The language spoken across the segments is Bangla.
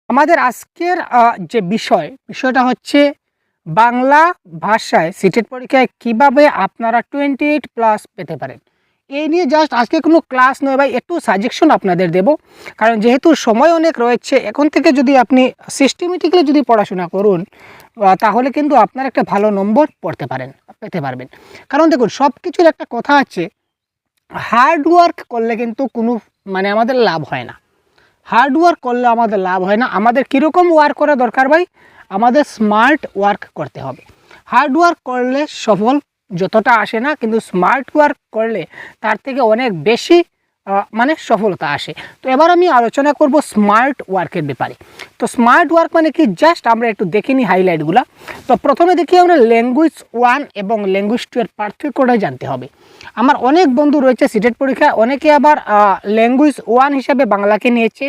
আমাদের আজকের যে বিষয়টা হচ্ছে বাংলা ভাষায় সিটেট পরীক্ষায় কিভাবে আপনারা 28 প্লাস পেতে পারেন। এই নিয়ে জাস্ট আজকে কোনো ক্লাস নয় ভাই, একটু সাজেশন আপনাদের দেব। কারণ যেহেতু সময় অনেক রয়েছে, এখন থেকে যদি আপনি সিস্টেমেটিক্যালি যদি পড়াশোনা করুন তাহলে কিন্তু আপনার একটা ভালো নম্বর পেতে পারবেন। কারণ দেখুন, সব কিছুর একটা কথা আছে, হার্ড ওয়ার্ক করলে কিন্তু কোনো আমাদের লাভ হয় না। হার্ড ওয়ার্ক করলে আমাদের লাভ হয় না। আমাদের কীরকম ওয়ার্ক করা দরকার ভাই? আমাদের স্মার্ট ওয়ার্ক করতে হবে। হার্ড ওয়ার্ক করলে সফল যতটা আসে না, কিন্তু স্মার্ট ওয়ার্ক করলে তার থেকে অনেক বেশি সফলতা আসে। তো এবার আমি আলোচনা করব স্মার্ট ওয়ার্কের ব্যাপারে। তো স্মার্ট ওয়ার্ক মানে কি, জাস্ট আমরা একটু দেখে নিই হাইলাইটগুলো। তো প্রথমে দেখি আমরা ল্যাঙ্গুয়েজ 1 এবং ল্যাঙ্গুয়েজ 2 এর পার্থক্যটা জানতে হবে। আমার অনেক বন্ধু রয়েছে সিটেট পরীক্ষা, অনেকে আবার ল্যাঙ্গুয়েজ 1 হিসাবে বাংলাকে নিয়েছে,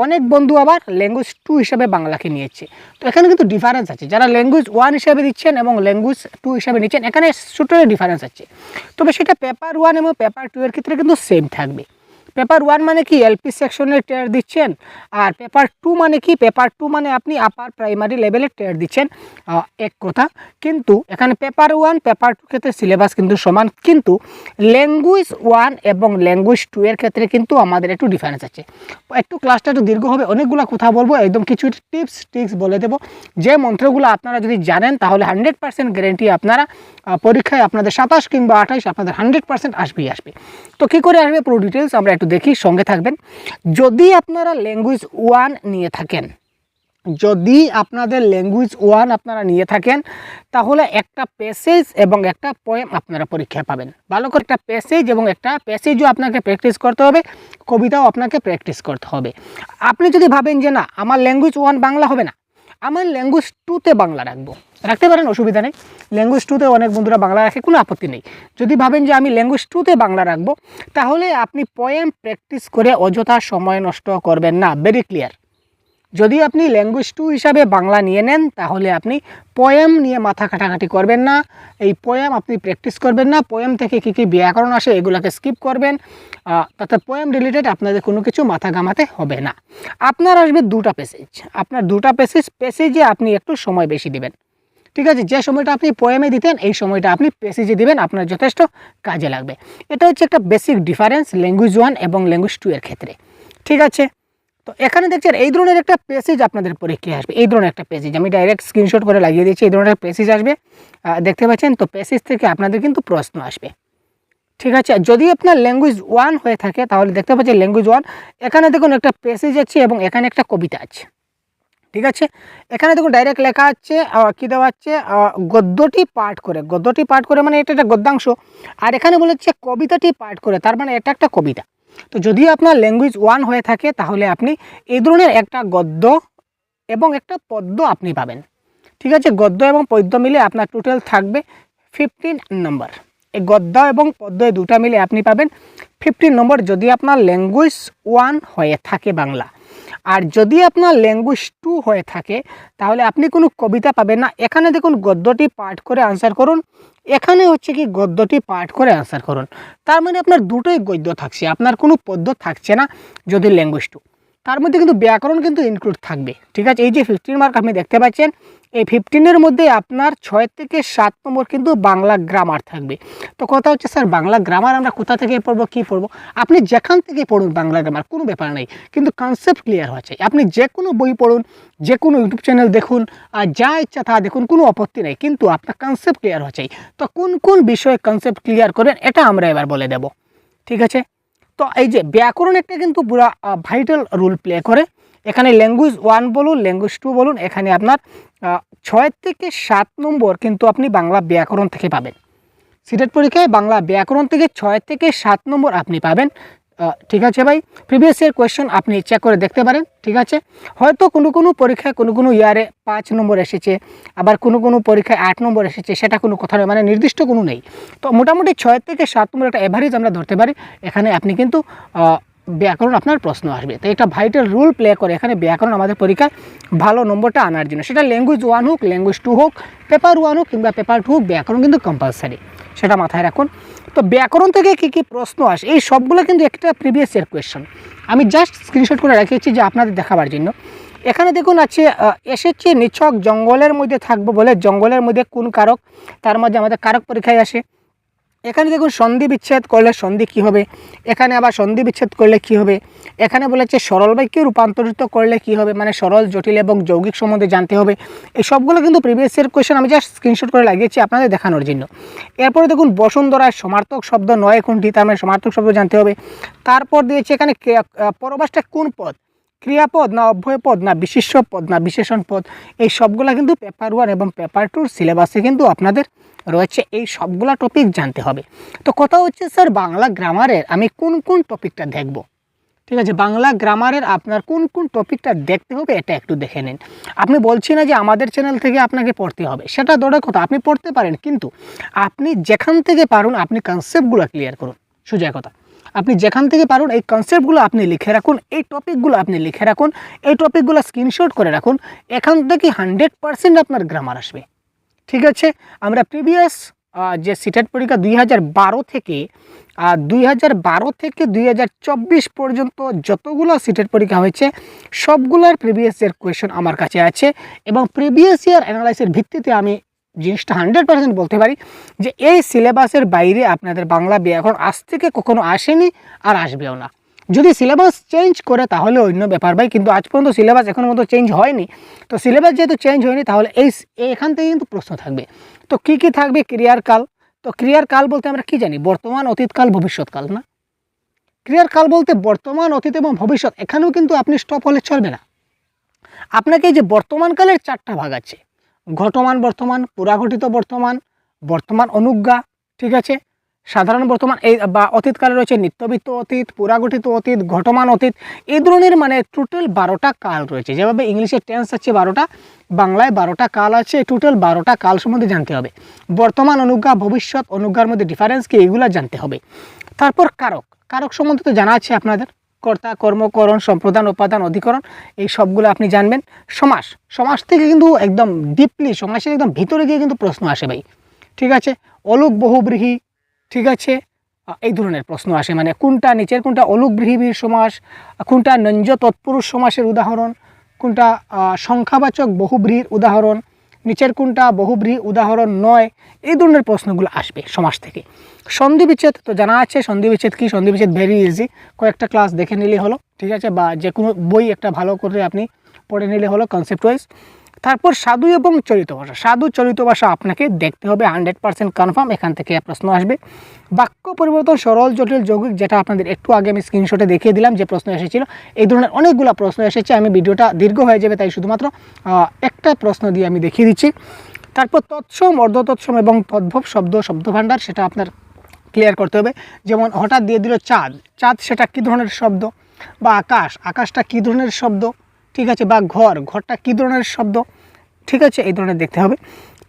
অনেক বন্ধু আবার ল্যাঙ্গুয়েজ 2 হিসাবে বাংলাকে নিয়েছে। তো এখানে কিন্তু ডিফারেন্স আছে। যারা ল্যাঙ্গুয়েজ 1 হিসাবে দিচ্ছেন এবং ল্যাঙ্গুয়েজ 2 হিসাবে নিচ্ছেন, এখানে ছোটো ডিফারেন্স আছে। তবে সেটা পেপার 1 এবং পেপার 2 এর ক্ষেত্রে কিন্তু সেম থাকবে। পেপার 1 মানে কি এলপি সেকশনের টেয়ার দিচ্ছেন, আর পেপার 2 মানে কি, পেপার 2 মানে আপনি আপার প্রাইমারি লেভেলের টেয়ার দিচ্ছেন। এক কথা, কিন্তু এখানে পেপার 1 পেপার 2 ক্ষেত্রে সিলেবাস কিন্তু সমান, কিন্তু ল্যাঙ্গুয়েজ 1 এবং ল্যাঙ্গুয়েজ 2 এর ক্ষেত্রে কিন্তু আমাদের একটু ডিফারেন্স আছে। একটু ক্লাসটা একটু দীর্ঘ হবে, অনেকগুলো কথা বলবো, একদম কিছু টিপস বলে দেবো। যে মন্ত্রগুলো আপনারা যদি জানেন তাহলে 100% গ্যারেন্টি আপনারা পরীক্ষায় আপনাদের 27 কিংবা 28 আপনাদের 100% আসবে। তো কী করে আসবে পুরো ডিটেলস আমরা একটু দেখি, সঙ্গে থাকবেন। যদি আপনারা ল্যাঙ্গুয়েজ 1 নিয়ে থাকেন, যদি আপনাদের ল্যাঙ্গুয়েজ 1 আপনারা নিয়ে থাকেন, তাহলে একটা প্যাসেজ এবং একটা পোয়েম আপনারা পরীক্ষায় পাবেন। ভালো করে একটা প্যাসেজ এবং একটা প্যাসেজও আপনাকে প্র্যাকটিস করতে হবে, কবিতাও আপনাকে প্র্যাকটিস করতে হবে। আপনি যদি ভাবেন যে না, আমার ল্যাঙ্গুয়েজ 1 বাংলা হবে না, আমার ল্যাঙ্গুয়েজ 2তে বাংলা রাখতে পারেন, অসুবিধা নেই। ল্যাঙ্গুয়েজ 2তে অনেক বন্ধুরা বাংলা রাখে, কোনো আপত্তি নেই। যদি ভাবেন যে আমি ল্যাঙ্গুয়েজ 2তে বাংলা রাখবো, তাহলে আপনি পোয়েম প্র্যাকটিস করে অযথা সময় নষ্ট করবেন না। Very clear. যদি আপনি ল্যাঙ্গুয়েজ 2 হিসাবে বাংলা নিয়ে নেন, তাহলে আপনি পোয়েম নিয়ে মাথা কাটাকাটি করবেন না। এই পোয়েম আপনি প্র্যাকটিস করবেন না। পোয়েম থেকে কী ব্যাকরণ আসে এগুলোকে স্কিপ করবেন। তাতে পোয়েম রিলেটেড আপনাদের কোনো কিছু মাথা ঘামাতে হবে না। আপনার আসবে 2টা প্যাসেজ, আপনার 2টা প্যাসেজে আপনি একটু সময় বেশি দেবেন। ঠিক আছে, যে সময়টা আপনি পোয়েমে দিতেন এই সময়টা আপনি প্যাসেজে দিবেন, আপনার যথেষ্ট কাজে লাগবে। এটা হচ্ছে একটা বেসিক ডিফারেন্স ল্যাঙ্গুয়েজ 1 এবং ল্যাঙ্গুয়েজ 2 এর ক্ষেত্রে। ঠিক আছে, তো এখানে দেখছেন এই ধরনের একটা প্যাসেজ আপনাদের পরীক্ষায় আসবে। এই ধরনের একটা প্যাসেজ আমি ডাইরেক্ট স্ক্রিনশট করে লাগিয়ে দিচ্ছি। এই ধরনের প্যাসেজ আসবে, দেখতে পাচ্ছেন। তো প্যাসেজ থেকে আপনাদের কিন্তু প্রশ্ন আসবে। ঠিক আছে, যদি আপনার ল্যাঙ্গুয়েজ 1 হয়ে থাকে তাহলে দেখতে পাচ্ছেন ল্যাঙ্গুয়েজ 1, এখানে দেখুন একটা প্যাসেজ আছে এবং এখানে একটা কবিতা আছে। ঠিক আছে, এখানে দেখুন ডাইরেক্ট লেখা আছে, কী দেওয়া আছে, গদ্যটি পাঠ করে মানে এটা একটা গদ্যাংশ, আর এখানে বলেছে কবিতাটি পাঠ করে, তার মানে এটা একটা কবিতা। তো যদি আপনার ল্যাঙ্গুয়েজ 1 হয়ে থাকে তাহলে আপনি এই ধরনের একটা গদ্য এবং একটা পদ্য আপনি পাবেন। ঠিক আছে, গদ্য এবং পদ্য মিলে আপনার টোটাল থাকবে 15 নম্বর। এই গদ্য এবং পদ্য এই দুটা মিলে আপনি পাবেন 15 নম্বর, যদি আপনার ল্যাঙ্গুয়েজ 1 হয়ে থাকে বাংলা। আর যদি আপনার ল্যাঙ্গুয়েজ 2 হয়ে থাকে তাহলে আপনি কোনো কবিতা পাবেন না। এখানে দেখুন গদ্যটি পাঠ করে আনসার করুন, এখানে হচ্ছে কি গদ্যটি পাঠ করে আনসার করুন। তার মানে আপনার দুটোই গদ্য থাকছে, আপনার কোনো পদ্য থাকছে না যদি ল্যাঙ্গুয়েজ 2। তার মধ্যে কিন্তু ব্যাকরণ কিন্তু ইনক্লুড থাকবে। ঠিক আছে, এই যে 15 মার্ক আপনি দেখতে পাচ্ছেন, এই 15-এর মধ্যে আপনার 6 থেকে 7 নম্বর কিন্তু বাংলা গ্রামার থাকবে। তো কথা হচ্ছে স্যার বাংলা গ্রামার আমরা কোথা থেকে পড়বো, কী পড়বো? আপনি যেখান থেকে পড়ুন বাংলা গ্রামার, কোনো ব্যাপার নেই, কিন্তু কনসেপ্ট ক্লিয়ার হওয়া চাই। আপনি যে কোনো বই পড়ুন, যে কোনো ইউটিউব চ্যানেল দেখুন, আর যা ইচ্ছা তা দেখুন, কোনো আপত্তি নেই, কিন্তু আপনার কনসেপ্ট ক্লিয়ার হওয়া চাই। তো কোন বিষয়ে কনসেপ্ট ক্লিয়ার করবেন এটা আমরা এবার বলে দেব। ঠিক আছে, তো এই যে ব্যাকরণ একটা কিন্তু পুরো ভাইটাল রোল প্লে করে। এখানে ল্যাঙ্গুয়েজ 1 বলুন, ল্যাঙ্গুয়েজ 2 বলুন, এখানে আপনার 6 থেকে 7 নম্বর কিন্তু আপনি বাংলা ব্যাকরণ থেকে পাবেন। সিটেট পরীক্ষায় বাংলা ব্যাকরণ থেকে 6 থেকে 7 নম্বর আপনি পাবেন। ঠিক আছে ভাই, প্রিভিয়াস ইয়ার কোয়েশ্চেন আপনি চেক করে দেখতে পারেন। ঠিক আছে, হয়তো কোনো পরীক্ষায় কোনো ইয়ারে 5 নম্বর এসেছে, আবার কোনো পরীক্ষায় 8 নম্বর এসেছে, সেটা কোনো কথা নয়, মানে নির্দিষ্ট কোনো নেই। তো মোটামুটি 6 থেকে 7 নম্বর একটা অ্যাভারেজ আমরা ধরতে পারি। এখানে আপনি কিন্তু ব্যাকরণ আপনার প্রশ্ন আসবে। তো একটা ভাইটাল রোল প্লে করে এখানে ব্যাকরণ আমাদের পরীক্ষায় ভালো নম্বরটা আনার জন্য। সেটা ল্যাঙ্গুয়েজ 1 হোক, ল্যাঙ্গুয়েজ 2 হোক, পেপার 1 হোক কিংবা পেপার 2 হোক, ব্যাকরণ কিন্তু কম্পালসারি, সেটা মাথায় রাখুন। তো ব্যাকরণ থেকে কী প্রশ্ন আসে এই সবগুলো কিন্তু একটা প্রিভিয়াস ইয়ার কোয়েশ্চন, আমি জাস্ট স্ক্রিনশট করে রেখেছি যে আপনাদের দেখাবার জন্য। এখানে দেখুন আছে এসেছে নিছক জঙ্গলের মধ্যে থাকবো বলে জঙ্গলের মধ্যে কোন কারক, তার মধ্যে আমাদের কারক পরীক্ষায় আসে। এখানে দেখুন সন্ধি বিচ্ছেদ করলে সন্ধি কী হবে, এখানে আবার সন্ধি বিচ্ছেদ করলে কী হবে, এখানে বলেছে সরল বাক্যে রূপান্তরিত করলে কী হবে, মানে সরল জটিল এবং যৌগিক সম্বন্ধে জানতে হবে। এই সবগুলো কিন্তু প্রিভিয়াস ইয়ার কোয়েশ্চেন, আমি জাস্ট স্ক্রিনশট করে লাগিয়েছি আপনাদের দেখানোর জন্য। এরপরে দেখুন বসুন্ধরায় সমার্থক শব্দ নয় কোনটি, তার মানে সমার্থক শব্দ জানতে হবে। তারপর দিয়েছে এখানে পরবাসটা কোন পদ, ক্রিয়াপদ না অব্যয় পদ না বিশেষ্য পদ না বিশেষণ পদ। এই সবগুলা কিন্তু পেপার 1 এবং পেপার 2 সিলেবাসে কিন্তু আপনাদের রয়েছে, এই সবগুলা টপিক জানতে হবে। তো কথা হচ্ছে স্যার বাংলা গ্রামারের আমি কোন কোন টপিকটা দেখব, ঠিক আছে, বাংলা গ্রামারের আপনার কোন কোন টপিকটা দেখতে হবে এটা একটু দেখে নিন। আপনি বলছি না যে আমাদের চ্যানেল থেকে আপনাকে পড়তে হবে, সেটা দূরের কথা, আপনি পড়তে পারেন, কিন্তু আপনি যেখান থেকে পারুন আপনি কনসেপ্টগুলো ক্লিয়ার করুন। সোজা কথা, আপনি যেখান থেকে পারুন এই কনসেপ্টগুলো আপনি লিখে রাখুন, এই টপিকগুলো আপনি লিখে রাখুন, এই টপিকগুলো স্ক্রিনশট করে রাখুন, এখান থেকে 100% আপনার গ্রামার আসবে। ঠিক আছে, আমরা প্রিভিয়াস যে সিটেট পরীক্ষা 2012 থেকে 2024 পর্যন্ত যতগুলো সিটেট পরীক্ষা হয়েছে সবগুলোর প্রিভিয়াস ইয়ার কোয়েশন আমার কাছে আছে, এবং প্রিভিয়াস ইয়ার অ্যানালাইসিসের ভিত্তিতে আমি জিনিসটা 100% বলতে পারি যে এই সিলেবাসের বাইরে আপনাদের বাংলা ব্যাকরণ আজ থেকে কখনো আসেনি আর আসবেও না। যদি সিলেবাস চেঞ্জ করে তাহলে অন্য ব্যাপার ভাই, কিন্তু আজ পর্যন্ত সিলেবাস এখনো মতো চেঞ্জ হয়নি। তো সিলেবাস যেহেতু চেঞ্জ হয়নি তাহলে এখান থেকে কিন্তু প্রশ্ন থাকবে। তো কি কি থাকবে, ক্রিয়ার কাল। তো ক্রিয়ার কাল বলতে আমরা কি জানি, বর্তমান, অতীতকাল, ভবিষ্যৎকাল না। ক্রিয়ার কাল বলতে বর্তমান, অতীত এবং ভবিষ্যৎ, এখানেও কিন্তু আপনি স্টপ হলে চলবে না। আপনাকে এই যে বর্তমানকালের 4টা ভাগ আছে, ঘটমান বর্তমান, পুরাঘটিত বর্তমান, বর্তমান অনুজ্ঞা, ঠিক আছে, সাধারণ বর্তমান, এই বা অতীতকালে রয়েছে নিত্যবিত্ত অতীত, পুরাগঠিত অতীত, ঘটমান অতীত, এই ধরনের মানে টোটাল 12টা কাল রয়েছে। যেভাবে ইংলিশে টেন্স আছে 12টা, বাংলায় 12টা কাল আছে, টোটাল 12টা কাল সম্বন্ধে জানতে হবে। বর্তমান অনুজ্ঞা, ভবিষ্যৎ অনুজ্ঞার মধ্যে ডিফারেন্স কি, এগুলো জানতে হবে। তারপর কারক, কারক সম্বন্ধে তো জানা আছে আপনাদের, কর্তা, কর্মকরণ, সম্প্রদান, উপাদান, অধিকরণ, এই সবগুলো আপনি জানবেন। সমাস, সমাস থেকে কিন্তু একদম ডিপলি সমাসের একদম ভিতরে গিয়ে কিন্তু প্রশ্ন আসে ভাই, ঠিক আছে। অলোক বহুব্রীহি, ঠিক আছে, এই ধরনের প্রশ্ন আসে, মানে কোনটা নিচের কোনটা অলোক ব্রীহিবীর সমাস, কোনটা নঞ্জ তৎপুরুষ সমাসের উদাহরণ, কোনটা সংখ্যাবাচক বহুব্রীহির উদাহরণ, নিচের কোনটা বহুব্রীহি উদাহরণ নয়, এই ধরনের প্রশ্নগুলো আসবে সমাস থেকে। সন্ধি বিচ্ছেদ তো জানা আছে, সন্ধি বিচ্ছেদ কি, সন্ধি বিচ্ছেদ ভেরি ইজি, কয়েকটা ক্লাস দেখে নিলে হলো, ঠিক আছে, বা যে কোনো বই একটা ভালো করে আপনি পড়ে নিলে হলো কনসেপ্ট ওয়াইজ। তারপর সাধু এবং চলিত ভাষা, সাধু চলিত ভাষা আপনাকে দেখতে হবে 100% কনফার্ম, এখান থেকে প্রশ্ন আসবে। বাক্য পরিবর্তন, সরল জটিল যৌগিক, যেটা আপনাদের একটু আগে আমি স্ক্রিনশটে দেখিয়ে দিলাম যে প্রশ্ন এসেছিল, এই ধরনের অনেকগুলো প্রশ্ন এসেছে। আমি ভিডিওটা দীর্ঘ হয়ে যাবে তাই শুধুমাত্র একটা প্রশ্ন দিয়ে আমি দেখিয়ে দিচ্ছি। তারপর তৎসম, অর্ধতৎসম এবং তদ্ভব শব্দ, শব্দভাণ্ডার, সেটা আপনার ক্লিয়ার করতে হবে। যেমন হঠাৎ দিয়ে দিল চাঁদ, চাঁদ সেটা কী ধরনের শব্দ, বা আকাশ, আকাশটা কী ধরনের শব্দ, ঠিক আছে, বা ঘর, ঘরটা কী ধরনের শব্দ, ঠিক আছে, এই ধরনের দেখতে হবে।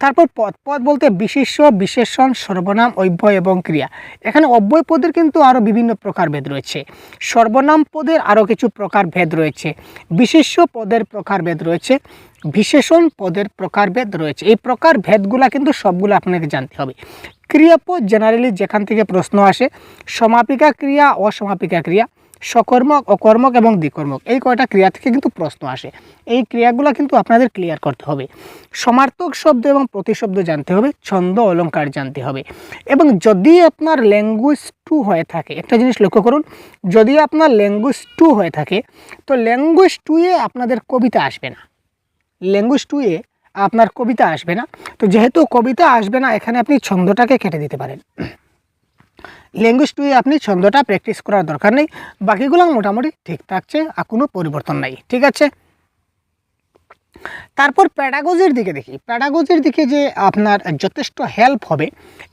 তারপর পদ, পদ বলতে বিশেষ্য, বিশেষণ, সর্বনাম, অব্যয় এবং ক্রিয়া। এখানে অব্যয় পদের কিন্তু আরও বিভিন্ন প্রকারভেদ রয়েছে, সর্বনাম পদের আরও কিছু প্রকারভেদ রয়েছে, বিশেষ্য পদের প্রকারভেদ রয়েছে, বিশেষণ পদের প্রকারভেদ রয়েছে। এই প্রকারভেদগুলা কিন্তু সবগুলো আপনাকে জানতে হবে। ক্রিয়াপদ জেনারেলি যেখান থেকে প্রশ্ন আসে, সমাপিকা ক্রিয়া, অসমাপিকা ক্রিয়া, সকর্মক, অকর্মক এবং দ্বিকর্মক, এই কয়টা ক্রিয়া থেকে কিন্তু প্রশ্ন আসে। এই ক্রিয়াগুলো কিন্তু আপনাদের ক্লিয়ার করতে হবে। সমার্থক শব্দ এবং প্রতিশব্দ জানতে হবে, ছন্দ অলঙ্কার জানতে হবে। এবং যদি আপনার ল্যাঙ্গুয়েজ 2 হয়ে থাকে, একটা জিনিস লক্ষ্য করুন, যদি আপনার ল্যাঙ্গুয়েজ 2 হয়ে থাকে তো ল্যাঙ্গুয়েজ 2-এ আপনাদের কবিতা আসবে না, ল্যাঙ্গুয়েজ 2-এ আপনার কবিতা আসবে না। তো যেহেতু কবিতা আসবে না, এখানে আপনি ছন্দটাকে কেটে দিতে পারেন। ল্যাঙ্গুয়েজ 2-এ আপনি ছন্দটা প্র্যাকটিস করার দরকার নেই, বাকিগুলো মোটামুটি ঠিক থাকছে, আর কোনো পরিবর্তন নাই, ঠিক আছে। তারপর প্যাডাগজির দিকে দেখি, প্যাডাগজির দিকে যে আপনার যথেষ্ট হেল্প হবে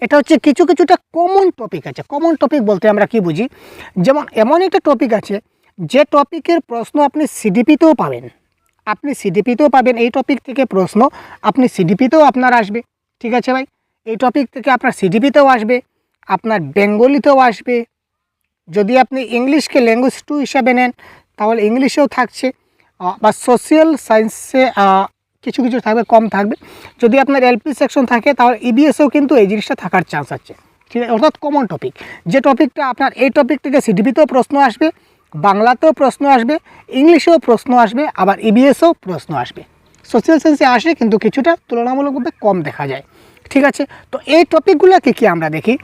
এটা হচ্ছে কিছুটা কমন টপিক আছে। কমন টপিক বলতে আমরা কি বুঝি, যেমন এমন একটা টপিক আছে যে টপিকের প্রশ্ন আপনি সিডিপিতেও পাবেন, আপনি সিডিপিতেও পাবেন, এই টপিক থেকে প্রশ্ন আপনি সিডিপিতেও আপনার আসবে, ঠিক আছে ভাই, এই টপিক থেকে আপনার সিডিপিতেও আসবে, আপনার বেঙ্গলিতেও আসবে। যদি আপনি ইংলিশকে ল্যাঙ্গুয়েজ 2 হিসাবে নেন তাহলে ইংলিশেও থাকছে, বা সোশ্যাল সায়েন্সে কিছু থাকবে, কম থাকবে। যদি আপনার এলপি সেকশন থাকে তাহলে ইবিএসেও কিন্তু এই জিনিসটা থাকার চান্স আছে, ঠিক আছে। অর্থাৎ কমন টপিক, যে টপিকটা আপনার এই টপিক থেকে সিডিপিতেও প্রশ্ন আসবে, বাংলাতেও প্রশ্ন আসবে, ইংলিশেও প্রশ্ন আসবে, আবার ইবিএসও প্রশ্ন আসবে। সোশ্যাল সায়েন্সে আসে কিন্তু কিছুটা তুলনামূলকভাবে কম দেখা যায়। ঠিক আছে, তো এই টপিকগুলো কি আমরা দেখি,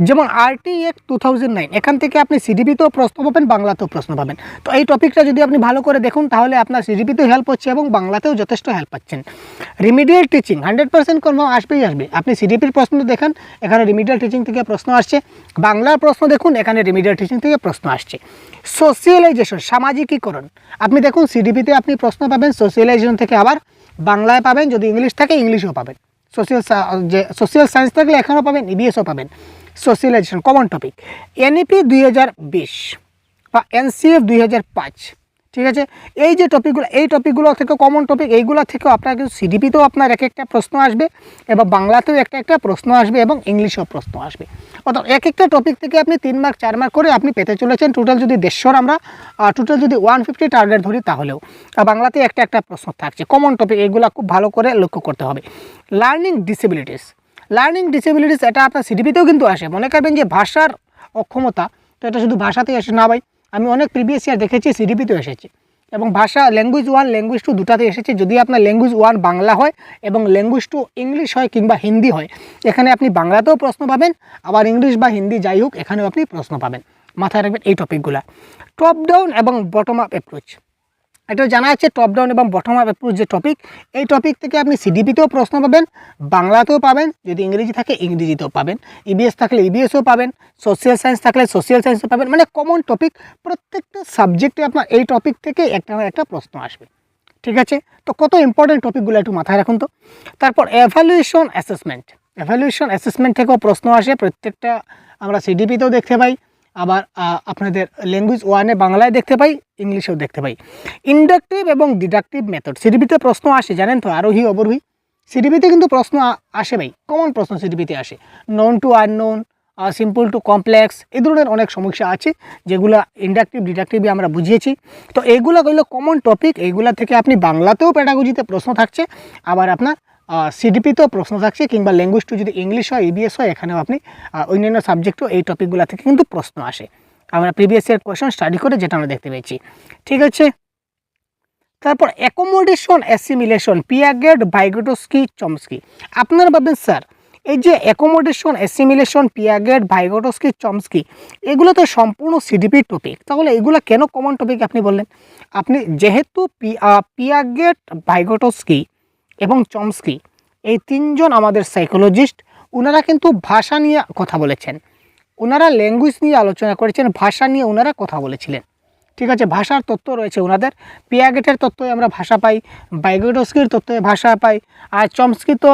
যেমন আরটি অ্যাক্ট 2009, এখান থেকে আপনি সিডিপিতেও প্রশ্ন পাবেন, বাংলাতেও প্রশ্ন পাবেন। তো এই টপিকটা যদি আপনি ভালো করে দেখুন তাহলে আপনার সিডিপিতেও হেল্প হচ্ছে এবং বাংলাতেও যথেষ্ট হেল্প পাচ্ছেন। রিমিডিয়াল টিচিং 100% কনফার্ম আসবেই আসবে। আপনি সিডিপির প্রশ্ন দেখেন, এখানে রিমিডিয়াল টিচিং থেকে প্রশ্ন আসছে, বাংলার প্রশ্ন দেখুন, এখানে রিমিডিয়াল টিচিং থেকে প্রশ্ন আসছে। সোশিয়ালাইজেশন, সামাজিকীকরণ, আপনি দেখুন সিডিপিতে আপনি প্রশ্ন পাবেন সোশিয়ালাইজেশন থেকে, আবার বাংলায় পাবেন, যদি ইংলিশ থাকে ইংলিশও পাবেন। সোশ্যাল সায়েন্স থাকলে এখানেও পাবেন, ইবিএসও পাবেন। সোশিয়ালাইজেশন কমন টপিক, এনইপি 2020 বা এনসিএফ 2005। ঠিক আছে, এই যে টপিকগুলো, এই টপিকগুলো থেকে কমন টপিক, এইগুলো থেকেও আপনার কিন্তু সিডিপিতেও আপনার এক একটা প্রশ্ন আসবে, এবং বাংলাতেও একটা প্রশ্ন আসবে, এবং ইংলিশেও প্রশ্ন আসবে। অর্থাৎ এক একটা টপিক থেকে আপনি 3 মার্ক 4 মার্ক করে আপনি পেতে চলেছেন। টোটাল যদি 150 আমরা টোটাল যদি 150 টার্গেট ধরি তাহলেও বাংলাতে একটা প্রশ্ন থাকছে কমন টপিক। এইগুলো খুব ভালো করে লক্ষ্য করতে হবে। লার্নিং ডিসেবিলিটিস, এটা আপনার সিডিপিতেও কিন্তু আসে। মনে করবেন যে ভাষার অক্ষমতা, তো এটা শুধু ভাষাতেই আসে না ভাই, আমি অনেক প্রিভিয়াস ইয়ার দেখেছি সিডিপিতেও এসেছে, এবং ভাষা ল্যাঙ্গুয়েজ 1 ল্যাঙ্গুয়েজ 2 দুটাতে এসেছে। যদি আপনার ল্যাঙ্গুয়েজ 1 বাংলা হয় এবং ল্যাঙ্গুয়েজ 2 ইংলিশ হয় কিংবা হিন্দি হয়, এখানে আপনি বাংলাতেও প্রশ্ন পাবেন, আবার ইংলিশ বা হিন্দি যাই হোক এখানেও আপনি প্রশ্ন পাবেন। মাথায় রাখবেন এই টপিকগুলো। টপ ডাউন এবং বটম আপ অ্যাপ্রোচ, এটা জানা আছে টপ ডাউন এবং বটম আপ অ্যাপ্রোচ যে টপিক, এই টপিক থেকে আপনি সিডিপিতেও প্রশ্ন পাবেন, বাংলাতেও পাবেন, যদি ইংরেজি থাকে ইংরেজিতেও পাবেন, ইবিএস থাকলে ইবিএসও পাবেন, সোশ্যাল সায়েন্স থাকলে সোশ্যাল সায়েন্সও পাবেন। মানে কমন টপিক, প্রত্যেকটা সাবজেক্টে আপনার এই টপিক থেকে একটা প্রশ্ন আসবে। ঠিক আছে, তো কত ইম্পর্টেন্ট টপিকগুলো একটু মাথায় রাখুন তো। তারপর এভালুয়েশন অ্যাসেসমেন্ট থেকেও প্রশ্ন আসে, প্রত্যেকটা আমরা সিডিপিতেও দেখতে পাই, আবার আপনাদের ল্যাঙ্গুয়েজ 1-এ বাংলায় দেখতে পাই, ইংলিশেও দেখতে পাই। ইন্ডাকটিভ এবং ডিডাকটিভ মেথড, সিডিপিতে প্রশ্ন আসে জানেন তো, আরোহী অবরোহী, সিডিপিতে কিন্তু প্রশ্ন আসে ভাই, কমন প্রশ্ন সিডিপিতে আসে। Known to unknown, simple to complex, এই ধরনের অনেক সমস্যা আছে যেগুলো ইন্ডাকটিভ ডিডাকটিভে আমরা বুঝিয়েছি। তো এইগুলো হলো কমন টপিক, এইগুলা থেকে আপনি বাংলাতেও পেডাগোজিতে প্রশ্ন থাকছে, আবার আপনার সিডিপিতেও প্রশ্ন থাকছে, কিংবা ল্যাঙ্গুয়েজ 2 যদি ইংলিশ হয় ইবিএস হয় এখানেও আপনি অন্যান্য সাবজেক্টও এই টপিকগুলো থেকে কিন্তু প্রশ্ন আসে। আমরা প্রিভিয়াস ইয়ার কোয়েশ্চন স্টাডি করে যেটা আমরা দেখতে পেয়েছি। ঠিক আছে, তারপর অ্যাকোমোডেশন অ্যাসিমিলেশন, পিয়াগেট, ভাইগোটস্কি, চমস্কি। আপনারা ভাবেন স্যার এই যে অ্যাকোমোডেশন অ্যাসিমিলেশন, পিয়াগেট, ভাইগোটস্কি, চমস্কি, এগুলো তো সম্পূর্ণ সিডিপির টপিক, তাহলে এগুলো কেন কমন টপিক আপনি বললেন? আপনি যেহেতু পিয়াগেট, ভাইগোটস্কি এবং চমস্কি এই 3 জন আমাদের সাইকোলজিস্ট, ওনারা কিন্তু ভাষা নিয়ে কথা বলেছেন, ওনারা ল্যাঙ্গুয়েজ নিয়ে আলোচনা করেছেন, ভাষা নিয়ে ওনারা কথা বলেছিলেন। ঠিক আছে, ভাষার তত্ত্ব রয়েছে ওনাদের, পিয়াগেটের তত্ত্বে আমরা ভাষা পাই, ভাইগোটস্কির তত্ত্বে ভাষা পাই, আর চমস্কি তো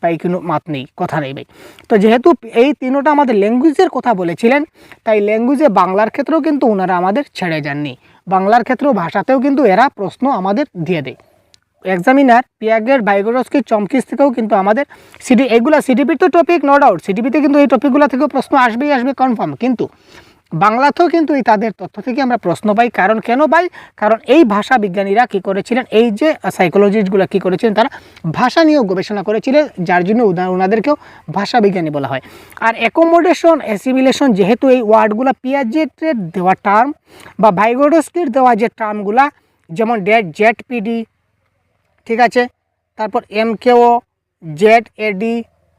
পাই কোনো মাত নেই, কথা নেই ভাই। তো যেহেতু এই তিনোটা আমাদের ল্যাঙ্গুয়েজের কথা বলেছিলেন, তাই ল্যাঙ্গুয়েজে বাংলার ক্ষেত্রেও কিন্তু ওনারা আমাদের ছেড়ে যাননি, বাংলার ক্ষেত্রেও ভাষাতেও কিন্তু এরা প্রশ্ন আমাদের দিয়ে দেয়। এক্সামিনার পিয়াগেট, ভাইগোটস্কি, চমস্কির থেকেও কিন্তু আমাদের এগুলা সিডিপির তো টপিক, নো ডাউট সিডিপিতে কিন্তু এই টপিকগুলো থেকেও প্রশ্ন আসবেই আসবে কনফার্ম, কিন্তু বাংলাতেও কিন্তু এই তাদের তথ্য থেকে আমরা প্রশ্ন পাই। কারণ কেন পাই? কারণ এই ভাষা বিজ্ঞানীরা কী করেছিলেন, এই যে সাইকোলজিস্টগুলো কী করেছিলেন, তারা ভাষা নিয়েও গবেষণা করেছিলেন, যার জন্য ওনাদেরকেও ভাষা বিজ্ঞানী বলা হয়। আর অ্যাকোমোডেশন অ্যাসিমিলেশন, যেহেতু এই ওয়ার্ডগুলো পিয়াগেটের দেওয়া টার্ম বা ভাইগোটস্কির দেওয়া যে টার্মগুলা, যেমন জেড-পিডি, ঠিক আছে, তারপর এমকেও, জেড-এডি,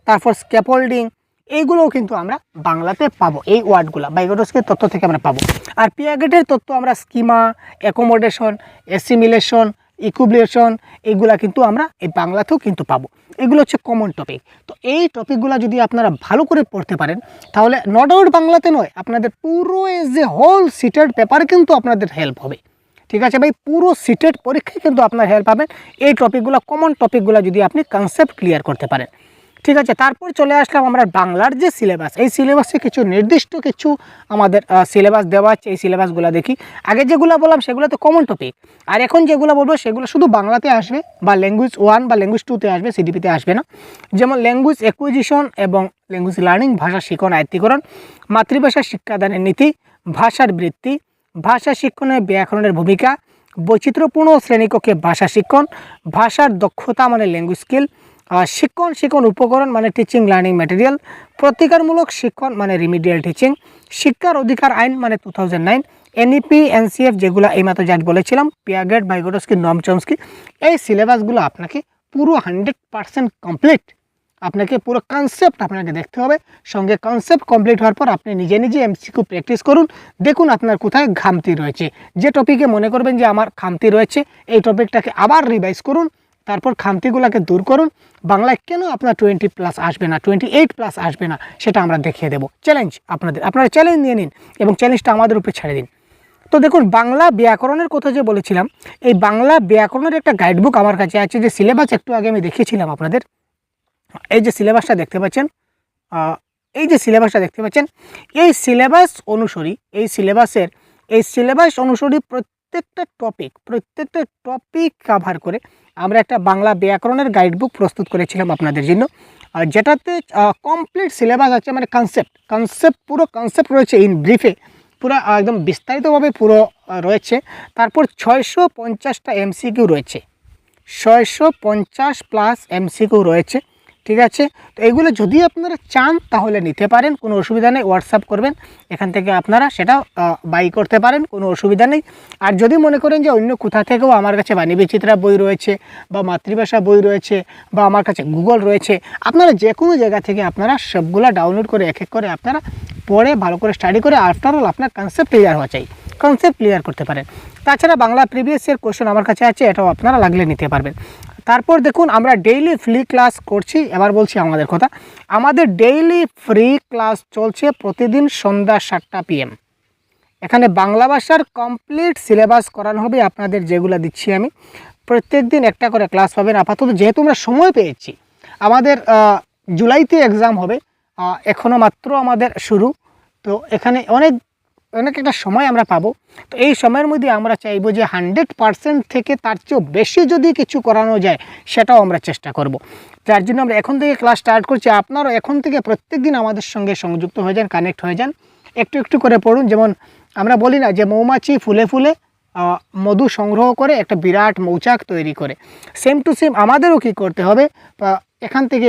তারপর স্ক্যাফোল্ডিং, এইগুলোও কিন্তু আমরা বাংলাতে পাবো, এই ওয়ার্ডগুলো ভাইগোটস্কির তথ্য থেকে আমরা পাবো। আর পিয়াগেটের তথ্য আমরা স্কিমা, অ্যাকোমোডেশন, অ্যাসিমিলেশন, ইকুইলিব্রিয়াম, এইগুলা কিন্তু আমরা এই বাংলাতেও কিন্তু পাবো। এগুলো হচ্ছে কমন টপিক। তো এই টপিকগুলো যদি আপনারা ভালো করে পড়তে পারেন, তাহলে নট আউট বাংলাতে নয়, আপনাদের পুরো এজ এ হোল সিটেড পেপারে কিন্তু আপনাদের হেল্প হবে। ঠিক আছে ভাই, পুরো সিটেড পরীক্ষায় কিন্তু আপনার হেল্প পাবেন এই টপিকগুলো, কমন টপিকগুলো যদি আপনি কনসেপ্ট ক্লিয়ার করতে পারেন। ঠিক আছে, তারপর চলে আসলাম আমরা বাংলার যে সিলেবাস, এই সিলেবাসে কিছু নির্দিষ্ট কিছু আমাদের সিলেবাস দেওয়া আছে, এই সিলেবাসগুলো দেখি। আগে যেগুলো বললাম সেগুলো তো কমন টপিক, আর এখন যেগুলো বলবো সেগুলো শুধু বাংলাতে আসবে, বা ল্যাঙ্গুয়েজ 1 বা ল্যাঙ্গুয়েজ 2-তে আসবে, সিডিপিতে আসবে না। যেমন ল্যাঙ্গুয়েজ অ্যাকুইজিশন এবং ল্যাঙ্গুয়েজ লার্নিং, ভাষা শিক্ষণ আয়ত্তীকরণ, মাতৃভাষা শিক্ষাদানের নীতি, ভাষার বৃত্তি, ভাষা শিক্ষণে ব্যাকরণের ভূমিকা, বৈচিত্র্যপূর্ণ শ্রেণীকক্ষে ভাষা শিক্ষণ, ভাষার দক্ষতা মানে ল্যাঙ্গুয়েজ স্কিল, শিক্ষণ উপকরণ মানে টিচিং লার্নিং ম্যাটেরিয়াল, প্রতিকারমূলক শিক্ষণ মানে রিমিডিয়াল টিচিং, শিক্ষার অধিকার আইন মানে 2009, এনইপি এনসিএফ যেগুলো এইমাত্র জাস্ট বলেছিলাম, পিয়াগেট, ভাইগোটস্কি, নম চমস্কি, এই সিলেবাসগুলো আপনাকে পুরো 100% কমপ্লিট, আপনাকে পুরো কনসেপ্ট আপনাকে দেখতে হবে। সঙ্গে কনসেপ্ট কমপ্লিট হওয়ার পর আপনি নিজে নিজে এমসিকিউ প্র্যাকটিস করুন, দেখুন আপনার কোথায় ঘামতি রয়েছে। যে টপিকে মনে করবেন যে আমার খামতি রয়েছে, এই টপিকটাকে আবার রিভাইজ করুন, তারপর খামতিগুলোকে দূর করুন। বাংলায় কেন আপনার 20+ আসবে না, 28+ আসবে না, সেটা আমরা দেখিয়ে দেবো। চ্যালেঞ্জ আপনারা চ্যালেঞ্জ নিয়ে নিন এবং চ্যালেঞ্জটা আমাদের উপরে ছেড়ে দিন। তো দেখুন, বাংলা ব্যাকরণের কথা যে বলেছিলাম, এই বাংলা ব্যাকরণের একটা গাইডবুক আমার কাছে আছে, যে সিলেবাস একটু আগে আমি দেখিয়েছিলাম আপনাদের। এই যে সিলেবাসটা দেখতে পাচ্ছেন, এই সিলেবাস অনুসারে প্রত্যেকটা টপিক কভার করে আমরা একটা বাংলা ব্যাকরণের গাইডবুক প্রস্তুত করেছিলাম আপনাদের জন্য, যেটাতে কমপ্লিট সিলেবাস আছে, মানে পুরো কনসেপ্ট রয়েছে ইন ব্রিফে, পুরো একদম বিস্তারিতভাবে পুরো রয়েছে। তারপর 650টা এমসিকিউ রয়েছে, 650+ এমসিকিউ রয়েছে, ঠিক আছে। তো এগুলো যদি আপনারা চান তাহলে নিতে পারেন, কোনো অসুবিধা নেই। হোয়াটসঅ্যাপ করবেন, এখান থেকে আপনারা সেটা বাই করতে পারেন, কোনো অসুবিধা নেই। আর যদি মনে করেন যে অন্য কোথা থেকেও আমার কাছে বাণী বিচিত্রা বই রয়েছে, বা মাতৃভাষা বই রয়েছে, বা আমার কাছে গুগল রয়েছে, আপনারা যে কোনো জায়গা থেকে আপনারা সবগুলা ডাউনলোড করে এক এক করে আপনারা পড়ে ভালো করে স্টাডি করে আফটার অল আপনার কনসেপ্ট ক্লিয়ার হওয়া চাই, কনসেপ্ট ক্লিয়ার করতে পারেন। তাছাড়া বাংলা প্রিভিয়াস ইয়ার কোশ্চেন আমার কাছে আছে, এটাও আপনারা লাগলে নিতে পারবেন। তারপর দেখুন, আমরা ডেইলি ফ্রি ক্লাস করছি। এবার বলছি আমাদের কথা, আমাদের ডেইলি ফ্রি ক্লাস চলছে প্রতিদিন সন্ধ্যা 7টা PM। এখানে বাংলা ভাষার কমপ্লিট সিলেবাস করানো হবে আপনাদের, যেগুলো দিচ্ছি আমি। প্রত্যেক দিন একটা করে ক্লাস পাবেন। আপাতত যেহেতু আমরা সময় পেয়েছি, আমাদের জুলাইতে এক্সাম হবে, এখনও মাত্র আমাদের শুরু, তো এখানে অনেক একটা সময় আমরা পাবো। তো এই সময়ের মধ্যে আমরা চাইবো যে 100% থেকে তার চেয়েও বেশি যদি কিছু করানো যায়, সেটাও আমরা চেষ্টা করব। যার জন্য আমরা এখন থেকে ক্লাস স্টার্ট করছি। আপনারাও এখন থেকে প্রত্যেক দিন আমাদের সঙ্গে সংযুক্ত হয়ে যান, কানেক্ট হয়ে যান, একটু একটু করে পড়ুন। যেমন আমরা বলি না যে মৌমাছি ফুলে ফুলে মধু সংগ্রহ করে একটা বিরাট মৌচাক তৈরি করে, সেম টু সেম আমাদেরও কী করতে হবে, এখান থেকে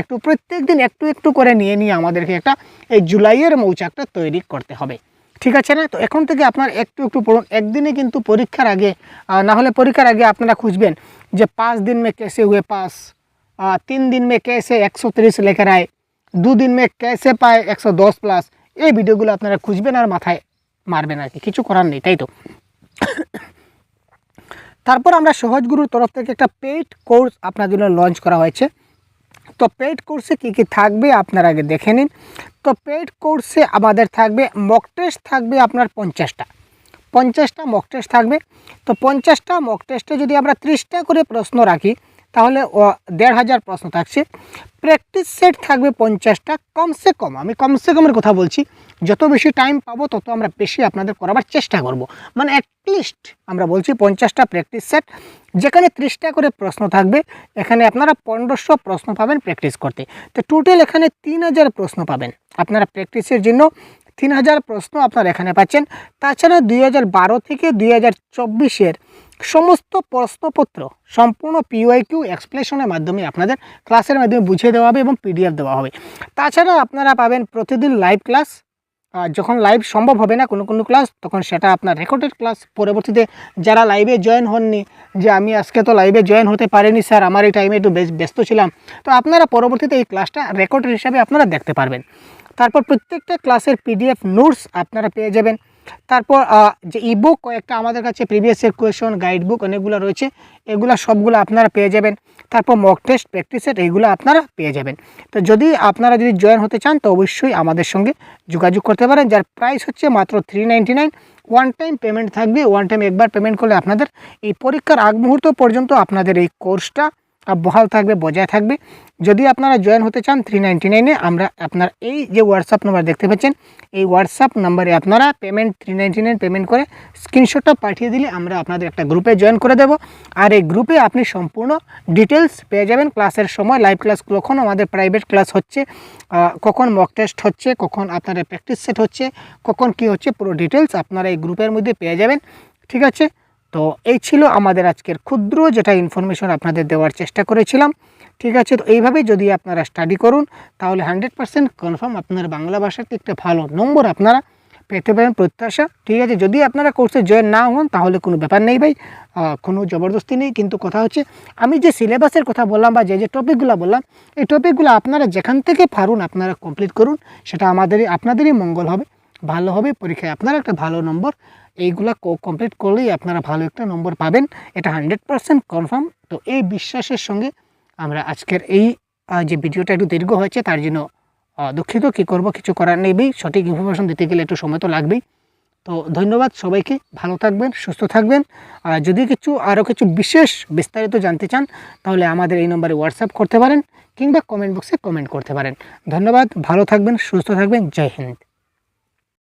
একটু প্রত্যেক দিন একটু একটু করে নিয়ে আমাদেরকে একটা এই জুলাইয়ের মৌচাকটা তৈরি করতে হবে, ঠিক আছে না? তো এখন থেকে আপনার একটু একটু পড়ুন। একদিনে কিন্তু পরীক্ষার আগে, না হলে পরীক্ষার আগে আপনারা খুঁজবেন যে 5 दिन में कैसे हुए पास, 3 दिन में कैसे 130 लेकर आए, 2 दिन में कैसे पाए 110+, এই ভিডিওগুলো আপনারা খুঁজবেন আর মাথায় মারবেন, আর কিছু করার নেই, তাই তো। তারপর আমরা সহজগুরুর তরফ থেকে একটা পেইড কোর্স আপনার জন্য লঞ্চ করা হয়েছে। তো পেইড কোর্সে কী কী থাকবে আপনারা আগে দেখে নিন। তো পেইড কোর্সে আমাদের থাকবে মক টেস্ট থাকবে আপনার 50টা মক টেস্ট থাকবে। তো 50টা মক টেস্টে যদি আমরা 30টা করে প্রশ্ন রাখি, তাহলে 1500 প্রশ্ন থাকছে। প্র্যাকটিস সেট থাকবে 50টা, কমসে কম, আমি কমসে কমের কথা বলছি, যত বেশি টাইম পাবো তত আমরা বেশি আপনাদের করাবার চেষ্টা করব। মানে অ্যাটলিস্ট আমরা বলছি 50টা প্র্যাকটিস সেট, যেখানে 30টা করে প্রশ্ন থাকবে। এখানে আপনারা 1500 প্রশ্ন পাবেন প্র্যাকটিস করতে। তো টোটাল এখানে 3000 প্রশ্ন পাবেন আপনারা প্র্যাকটিসের জন্য। 3000 প্রশ্ন আপনারা এখানে পাচ্ছেন। তাছাড়া 2012 থেকে 2024-এর সমস্ত প্রশ্নপত্র সম্পূর্ণ PYQ এক্সপ্লেনেশনের মাধ্যমে আপনাদের ক্লাসের মাধ্যমে বুঝিয়ে দেওয়া হবে এবং PDF দেওয়া হবে। তাছাড়া আপনারা পাবেন প্রতিদিন লাইভ ক্লাস, যখন লাইভ সম্ভব হবে না কোনো ক্লাস, তখন সেটা আপনার রেকর্ডেড ক্লাস। পরবর্তীতে যারা লাইভে জয়েন হননি, যে আমি আজকে তো লাইভে জয়েন হতে পারিনি স্যার, আমার এই টাইমে একটু ব্যস্ত ছিলাম, তো আপনারা পরবর্তীতে এই ক্লাসটা রেকর্ডেড হিসাবে আপনারা দেখতে পারবেন। তারপর প্রত্যেকটা ক্লাসের PDF নোটস আপনারা পেয়ে যাবেন। তারপর যে ইবুক কয়েকটা আমাদের কাছে previous year question guide book অনেকগুলো রয়েছে, এগুলো সবগুলো আপনারা পেয়ে যাবেন। তারপর মক টেস্ট, প্র্যাকটিস সেট, এইগুলো আপনারা পেয়ে যাবেন। তো আপনারা যদি জয়েন হতে চান তো অবশ্যই আমাদের সঙ্গে যোগাযোগ করতে পারেন, যার প্রাইস হচ্ছে মাত্র 399। ওয়ান টাইম পেমেন্ট থাকবে, ওয়ান টাইম একবার পেমেন্ট করলে আপনাদের এই পরীক্ষার আগ মুহূর্ত পর্যন্ত আপনাদের এই কোর্সটা বহাল থাকবে, বজায় থাকবে। যদি আপনারা জয়েন হতে চান 399-এ আমরা আপনার এই যে হোয়াটসঅ্যাপ নাম্বার দেখতে পাচ্ছেন, এই হোয়াটসঅ্যাপ নাম্বারে আপনারা 399 পেমেন্ট করে স্ক্রিনশটটা পাঠিয়ে দিলে আমরা আপনাদের একটা গ্রুপে জয়েন করে দেব। আর এই গ্রুপে আপনি সম্পূর্ণ ডিটেলস পেয়ে যাবেন, ক্লাসের সময়, লাইভ ক্লাস কখন আমাদের প্রাইভেট ক্লাস হচ্ছে, কখন মক টেস্ট হচ্ছে, কখন আপনাদের প্র্যাকটিস সেট হচ্ছে, কখন কি হচ্ছে, পুরো ডিটেলস আপনারা এই গ্রুপের মধ্যে পেয়ে যাবেন, ঠিক আছে। তো এই ছিল আমাদের আজকের ক্ষুদ্র যেটা ইনফরমেশন আপনাদের দেওয়ার চেষ্টা করেছিলাম, ঠিক আছে। তো এইভাবে যদি আপনারা স্টাডি করুন তাহলে 100% কনফার্ম আপনার বাংলা ভাষাতে একটা ভালো নম্বর আপনারা পেতে পারেন প্রত্যাশা। ঠিক আছে, যদি আপনারা কোর্সে জয়েন না হন তাহলে কোনো ব্যাপার নেই ভাই, কোনো জবরদস্তি নেই। কিন্তু কথা হচ্ছে আমি যে সিলেবাসের কথা বললাম বা যে টপিকগুলো বললাম, এই টপিকগুলো আপনারা যেখান থেকে পারুন আপনারা কমপ্লিট করুন, সেটা আপনাদেরই মঙ্গল হবে, ভালো হবে পরীক্ষায়, আপনারা একটা ভালো নম্বর এইগুলা কমপ্লিট করলেই আপনারা ভালো একটা নম্বর পাবেন, এটা 100% কনফার্ম। তো এই বিশ্বাসের সঙ্গে আমরা আজকের এই যে ভিডিওটা একটু দীর্ঘ হয়েছে তার জন্য দুঃখিত, কী করব, কিছু করার নেই ভাই, সঠিক ইনফরমেশন দিতে গেলে একটু সময় তো লাগবেই। তো ধন্যবাদ সবাইকে, ভালো থাকবেন, সুস্থ থাকবেন। আর যদি আরও কিছু বিস্তারিত জানতে চান তাহলে আমাদের এই নম্বরে হোয়াটসঅ্যাপ করতে পারেন কিংবা কমেন্ট বক্সে কমেন্ট করতে পারেন। ধন্যবাদ, ভালো থাকবেন, সুস্থ থাকবেন, জয় হিন্দ।